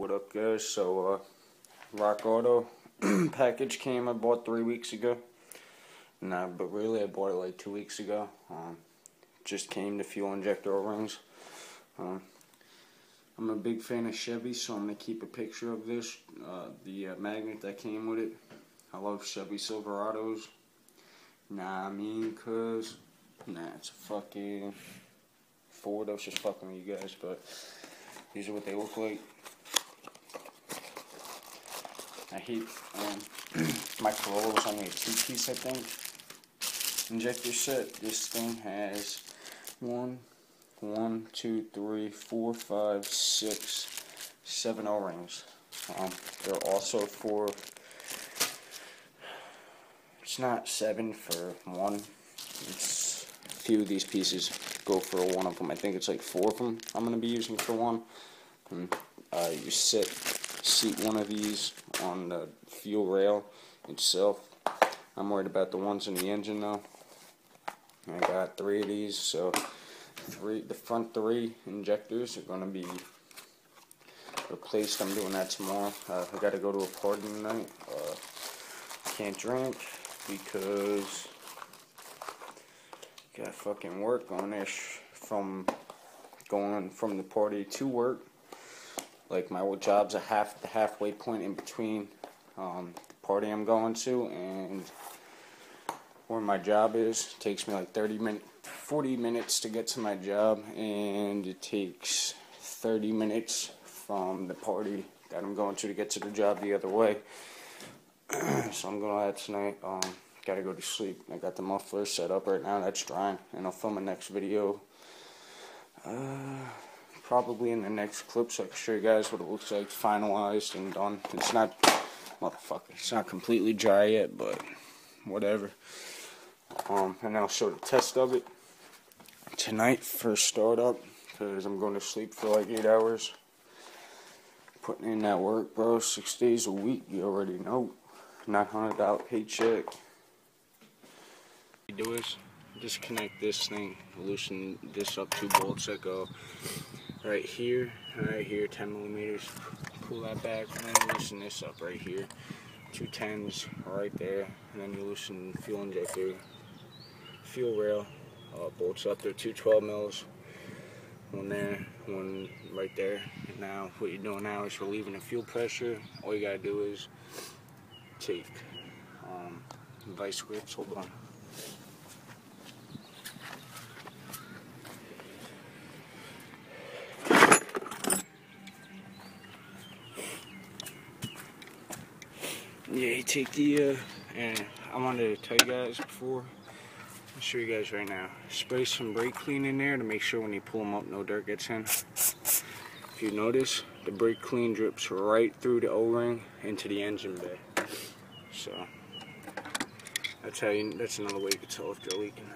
What up, guys? So, Rock Auto package came. I bought 3 weeks ago. Nah, but really I bought it like 2 weeks ago. Just came to fuel injector O-rings. I'm a big fan of Chevy, so I'm gonna keep a picture of this. The magnet that came with it. I love Chevy Silverados. Nah, it's a fucking Ford. I was just fucking with you guys, but these are what they look like. I hate, my Corolla was only a 2-piece, I think, injector set. This thing has 1, 2, 3, 4, 5, 6, 7 O-rings. They're also for, it's not 7 for one. It's a few of these pieces go for one of them. I think it's like 4 of them I'm going to be using for one. And, you seat one of these on the fuel rail itself. I'm worried about the ones in the engine though. I got 3 of these, so the front 3 injectors are going to be replaced. I'm doing that tomorrow. I got to go to a party tonight. Can't drink because got fucking work on this from going from the party to work. Like, my job's the halfway point in between the party I'm going to and where my job is. It takes me like 40 minutes to get to my job, and it takes 30 minutes from the party that I'm going to get to the job the other way. So I'm going to that tonight. Gotta go to sleep. I got the muffler set up right now. That's drying, and I'll film a next video. Probably in the next clip, so I can show you guys what it looks like finalized and done. It's not, motherfucker, it's not completely dry yet, but whatever. And I'll show the test of it tonight for startup, because I'm going to sleep for like 8 hours. Putting in that work, bro, 6 days a week, you already know. $900 paycheck. What you do is disconnect this thing, loosen this up 2 bolts that go right here, 10 millimeters. Pull that back, and then loosen this up right here. 2 10s right there, and then you loosen the fuel injector, fuel rail, bolts up there, 2 12 mils. One there, one right there. And now what you're doing now is relieving the fuel pressure. All you gotta do is take vice grips. Hold on. Yeah, you take the, and I wanted to tell you guys before, I'll show you guys right now. Spray some brake clean in there to make sure when you pull them up, no dirt gets in. If you notice, the brake clean drips right through the O-ring into the engine bay. So, that's another way you can tell if they're leaking.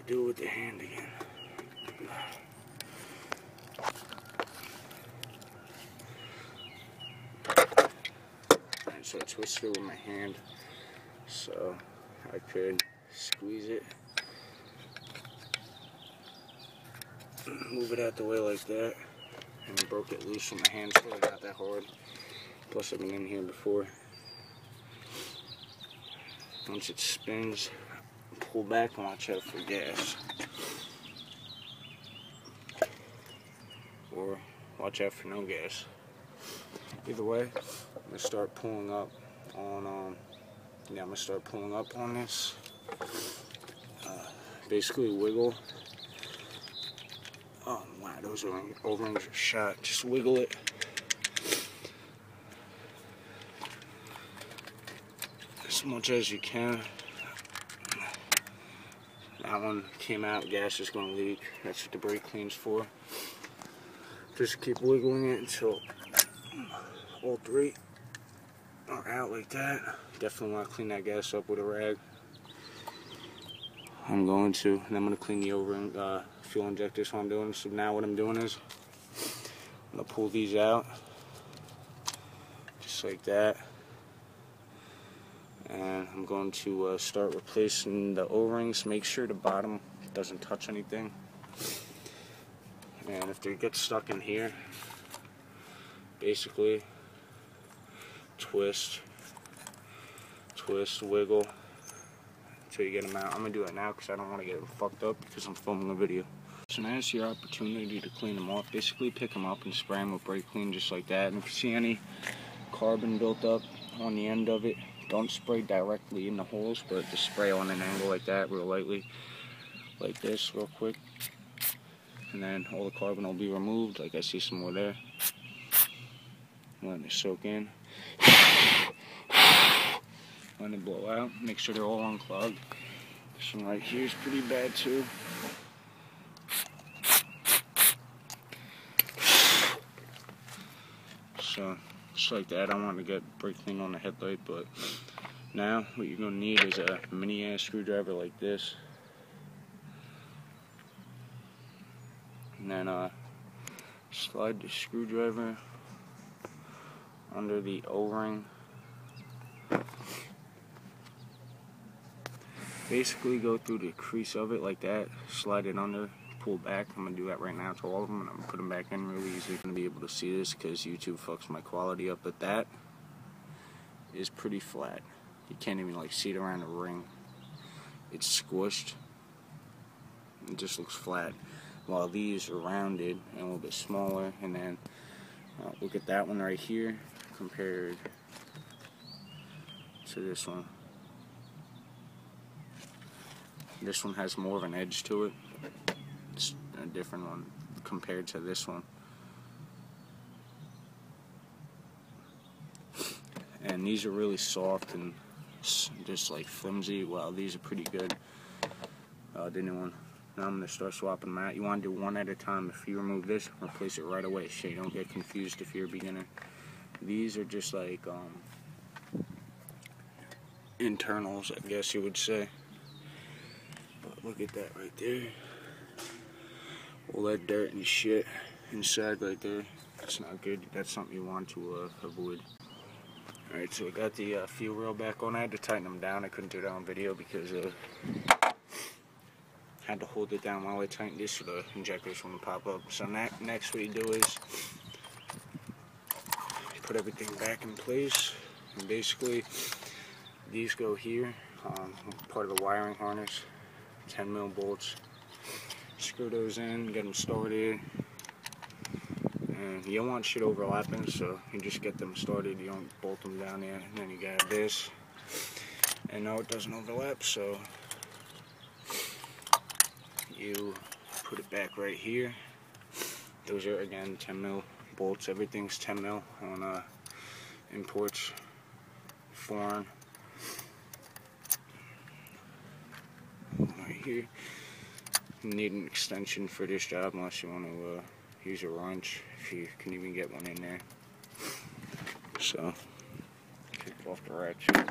Do it with the hand again. Alright, so I twist it with my hand so I could squeeze it, move it out the way like that, and I broke it loose with my hand, so it's not that hard. Plus I've been in here before. Once it spins, pull back and watch out for gas, or watch out for no gas. Either way, I'm gonna start pulling up on this. Basically wiggle. Oh wow, those O-rings are shot. Just wiggle it. As much as you can. That one came out, gas is going to leak. That's what the brake clean's for. Just keep wiggling it until all 3 are out like that. Definitely want to clean that gas up with a rag. I'm going to, and I'm going to clean the O-ring, fuel injector, so I'm doing. So now what I'm doing is, I'm going to pull these out, just like that. And I'm going to start replacing the O-rings. Make sure the bottom doesn't touch anything. And if they get stuck in here, basically twist, wiggle until you get them out. I'm going to do it now because I don't want to get them fucked up because I'm filming a video. So now's your opportunity to clean them off. Basically pick them up and spray them with brake clean just like that. And if you see any carbon built up on the end of it, don't spray directly in the holes, but just spray on an angle like that, real lightly, like this, real quick. And then all the carbon will be removed. Like I see some more there. Letting it soak in. Letting it blow out. Make sure they're all unclogged. This one right here is pretty bad too. So, just like that. I want to get brake clean on the headlight, but now what you're going to need is a mini ass screwdriver like this. And then slide the screwdriver under the O-ring. Basically go through the crease of it like that, slide it under, pull back. I'm going to do that right now to all of them, and I'm going to put them back in really easy. You're going to be able to see this because YouTube fucks my quality up, but that is pretty flat. You can't even like see it around the ring. It's squished. It just looks flat. While these are rounded and a little bit smaller. And then look at that one right here compared to this one. This one has more of an edge to it. It's a different one compared to this one. And these are really soft and just like flimsy. Wow, these are pretty good. The new one. Now I'm going to start swapping them out. You want to do one at a time. If you remove this, replace it right away so you don't get confused if you're a beginner. These are just like internals, I guess you would say. But look at that right there. All that dirt and shit inside right there. That's not good. That's something you want to avoid. Alright, so I got the fuel rail back on. I had to tighten them down. I couldn't do that on video because had to hold it down while I tightened this so the injectors wouldn't pop up. So next what you do is put everything back in place. And basically these go here, part of the wiring harness, 10mm bolts. Screw those in, get them started. And you don't want shit overlapping, so you just get them started. You don't bolt them down there. And then you got this. And no, it doesn't overlap, so you put it back right here. Those are again 10mm bolts. Everything's 10mm on imports, foreign. Right here. You need an extension for this job unless you want to use a wrench, if you can even get one in there. So kick off the ratchet.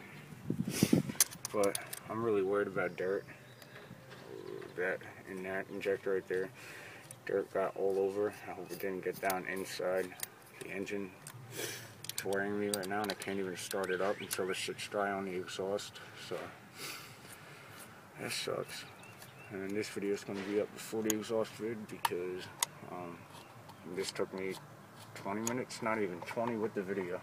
But I'm really worried about dirt. That in that injector right there, dirt got all over. I hope it didn't get down inside the engine. It's wearing me right now, and I can't even start it up until the shit's dry on the exhaust. So that sucks. And this video is going to be up before the exhaust vid because this took me 20 minutes, not even 20 with the video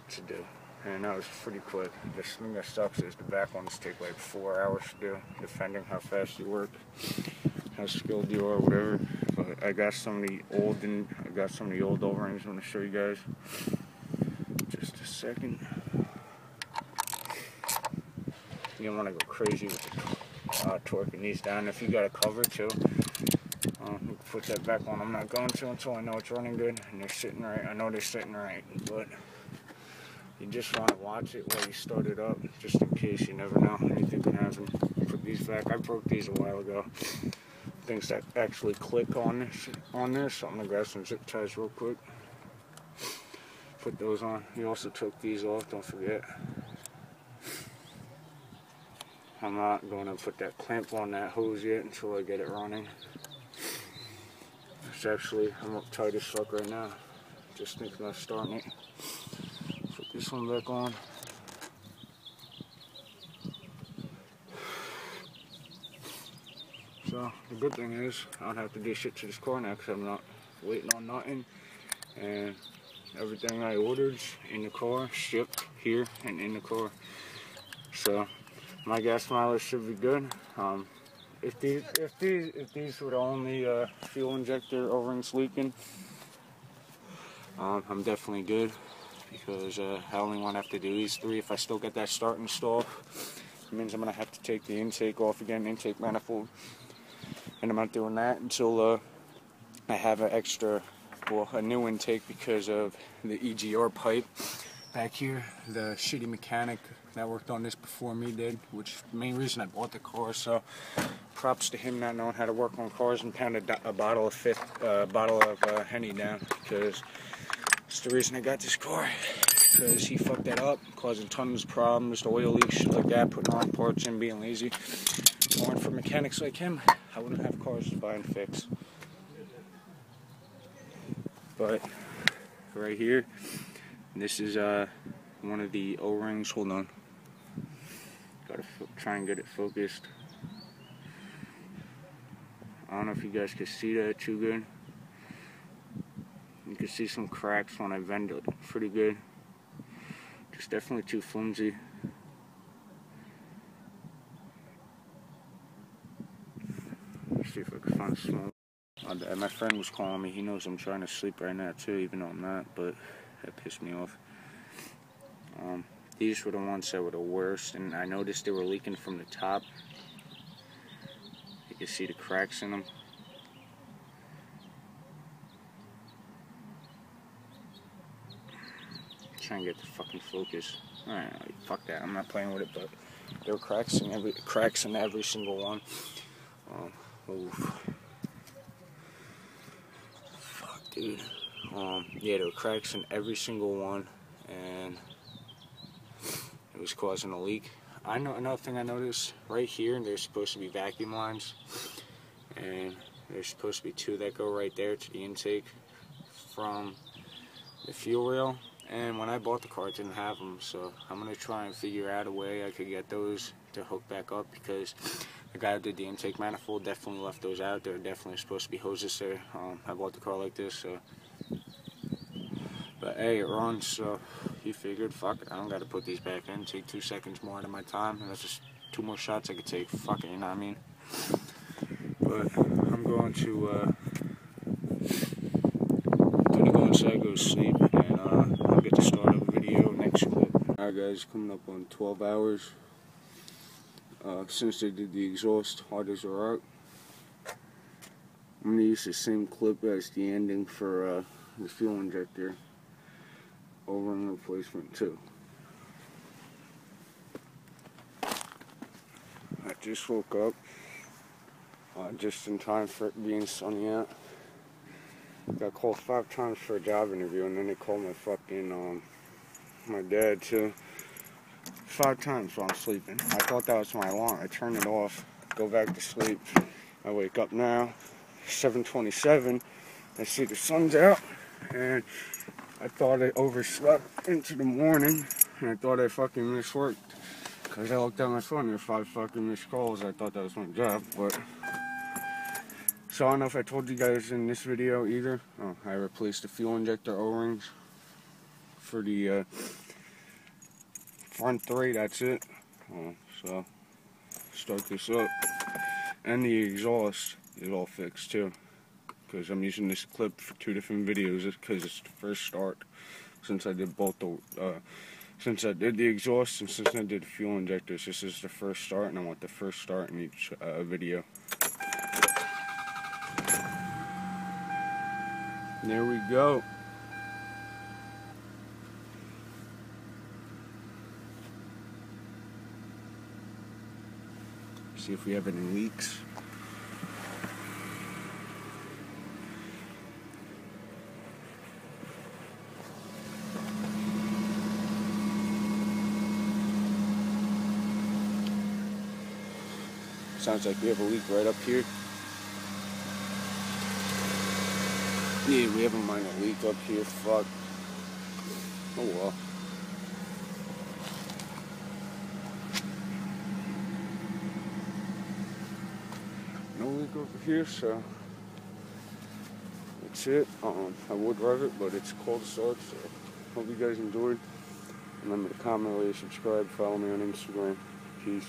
to do. And that was pretty quick. The thing that sucks is the back ones take like 4 hours to do, depending how fast you work, how skilled you are, whatever. But I got some of the old O-rings I'm going to show you guys. Just a second. You don't want to go crazy with the torquing these down. If you got a cover too, you can put that back on. I'm not going to until I know it's running good and they're sitting right. I know they're sitting right, but you just want to watch it while you start it up, just in case. You never know, anything can happen. Put these back. I broke these a while ago. Things that actually click on this. So I'm gonna grab some zip ties real quick. Put those on. You also took these off. Don't forget. I'm not going to put that clamp on that hose yet until I get it running. It's actually, I'm up tight as fuck right now. Just thinking of starting it. Put this one back on. So the good thing is I don't have to do shit to this car now because I'm not waiting on nothing. And everything I ordered in the car, shipped here and in the car. So my gas mileage should be good. If these were the only fuel injector O-rings leaking, I'm definitely good because I only want to have to do these 3. If I still get that start installed, it means I'm gonna have to take the intake off again, intake manifold, and I'm not doing that until I have a new intake because of the EGR pipe back here. The shitty mechanic that worked on this before me did, which is the main reason I bought the car. So props to him not knowing how to work on cars and pound a bottle of Henny down, because it's the reason I got this car. Because he fucked that up, causing tons of problems, the oil leaks, shit like that, putting wrong parts in, being lazy. If it weren't for mechanics like him, I wouldn't have cars to buy and fix. But right here, this is one of the O-rings. Hold on, gotta try and get it focused. I don't know if you guys can see that too good. You can see some cracks when I bend it pretty good. It's definitely too flimsy. Let's see if I can find smoke. My friend was calling me. He knows I'm trying to sleep right now too, even though I'm not, but that pissed me off. These were the ones that were the worst, and I noticed they were leaking from the top. You can see the cracks in them. Try and get the fucking focus. Alright, fuck that. I'm not playing with it, but there were cracks in every single one. Fuck, dude. Yeah, there were cracks in every single one, and it was causing a leak. I know another thing I noticed right here. There's supposed to be vacuum lines, and there's supposed to be 2 that go right there to the intake from the fuel rail. And when I bought the car, it didn't have them, so I'm going to try and figure out a way I could get those to hook back up, because the guy who did the intake manifold definitely left those out. There are definitely supposed to be hoses there. I bought the car like this, so. But hey, it runs, so he figured, fuck it, I don't got to put these back in, take 2 seconds more out of my time, and that's just 2 more shots I could take. Fuck it, you know what I mean? But I'm going to go inside, go to sleep, and I'll get to start a video next clip. Alright guys, coming up on 12 hours. Since they did the exhaust, hard as a rock. I'm going to use the same clip as the ending for the fuel injector O-ring replacement too. I just woke up just in time for it being sunny out. Got called 5 times for a job interview, and then they called my fucking my dad too. 5 times while I'm sleeping. I thought that was my alarm. I turned it off, go back to sleep. I wake up now, 7:27. I see the sun's out, and I thought I overslept into the morning, and I thought I fucking missed work. Because I looked at my phone, there were 5 fucking missed calls. I thought that was my job, but. So I don't know if I told you guys in this video either. I replaced the fuel injector O-rings for the front 3, that's it. So start this up. And the exhaust is all fixed too, because I'm using this clip for 2 different videos because it's the first start since I did both since I did the exhaust and since I did the fuel injectors. This is the first start, and I want the first start in each video. There we go. See if we have any leaks. Sounds like we have a leak right up here. Yeah, we have a minor leak up here. Fuck. Oh well. No link over here, so that's it. I would rev it, but it's cold to start, so hope you guys enjoyed. Remember to comment, rate, subscribe, follow me on Instagram. Peace.